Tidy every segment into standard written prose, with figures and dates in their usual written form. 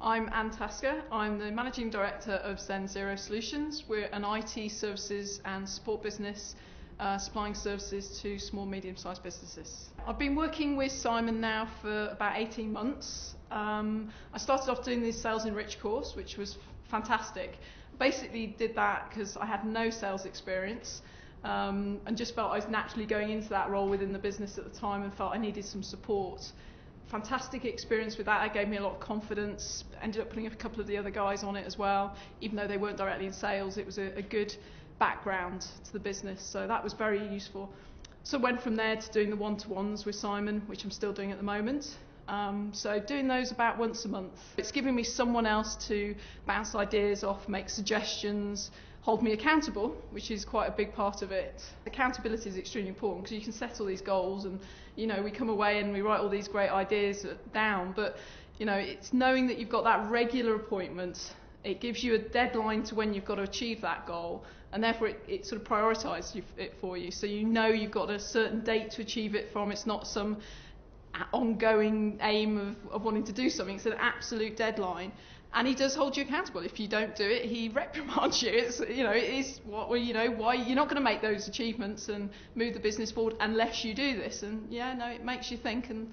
I'm Anne Tasker. I'm the Managing Director of Zenzero Solutions. We're an IT services and support business supplying services to small, medium-sized businesses. I've been working with Simon now for about 18 months. I started off doing the Sales Enrich course, which was fantastic. Basically did that because I had no sales experience and just felt I was naturally going into that role within the business at the time and felt I needed some support. Fantastic experience with that. It gave me a lot of confidence. Ended up putting a couple of the other guys on it as well, even though they weren't directly in sales. It was a good background to the business, so that was very useful. So went from there to doing the one-to-ones with Simon, which I'm still doing at the moment. So doing those about once a month. It's giving me someone else to bounce ideas off, make suggestions, hold me accountable, which is quite a big part of it. Accountability is extremely important because you can set all these goals and, you know, we come away and we write all these great ideas down, but, you know, it's knowing that you've got that regular appointment. It gives you a deadline to when you've got to achieve that goal, and therefore it sort of prioritises it for you. So you know you've got a certain date to achieve it from. It's not some ongoing aim of wanting to do something. It's an absolute deadline. And he does hold you accountable. If you don't do it, he reprimands you. It's, you know, it is what, well, you know, why you're not going to make those achievements and move the business forward unless you do this. And yeah, no, it makes you think. And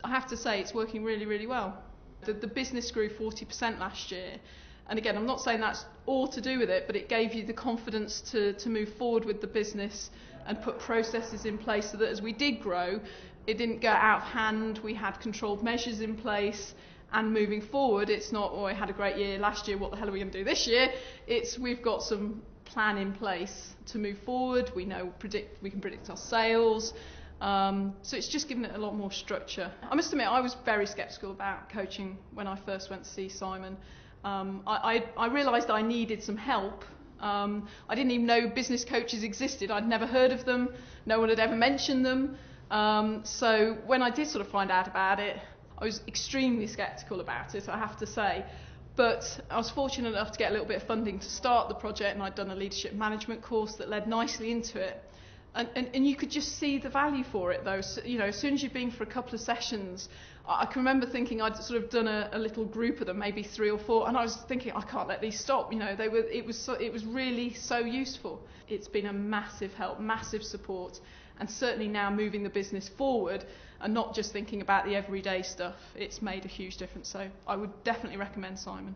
I have to say, it's working really, really well. The business grew 40% last year. And again, I'm not saying that's all to do with it, but it gave you the confidence to move forward with the business and put processes in place so that as we did grow, it didn't go out of hand. We had controlled measures in place. And moving forward, it's not, oh, I had a great year last year, what the hell are we going to do this year? It's, we've got some plan in place to move forward. We know, we can predict our sales. So it's just given it a lot more structure. I must admit, I was very sceptical about coaching when I first went to see Simon. I realised I needed some help. I didn't even know business coaches existed. I'd never heard of them. No one had ever mentioned them. So when I did sort of find out about it, I was extremely sceptical about it, I have to say. But I was fortunate enough to get a little bit of funding to start the project, and I'd done a leadership management course that led nicely into it. And you could just see the value for it, though. So, you know, as soon as you've been for a couple of sessions, I can remember thinking I'd sort of done a little group of them, maybe 3 or 4, and I was thinking, I can't let these stop. You know, it was really so useful. It's been a massive help, massive support, and certainly now moving the business forward and not just thinking about the everyday stuff. It's made a huge difference. So I would definitely recommend Simon.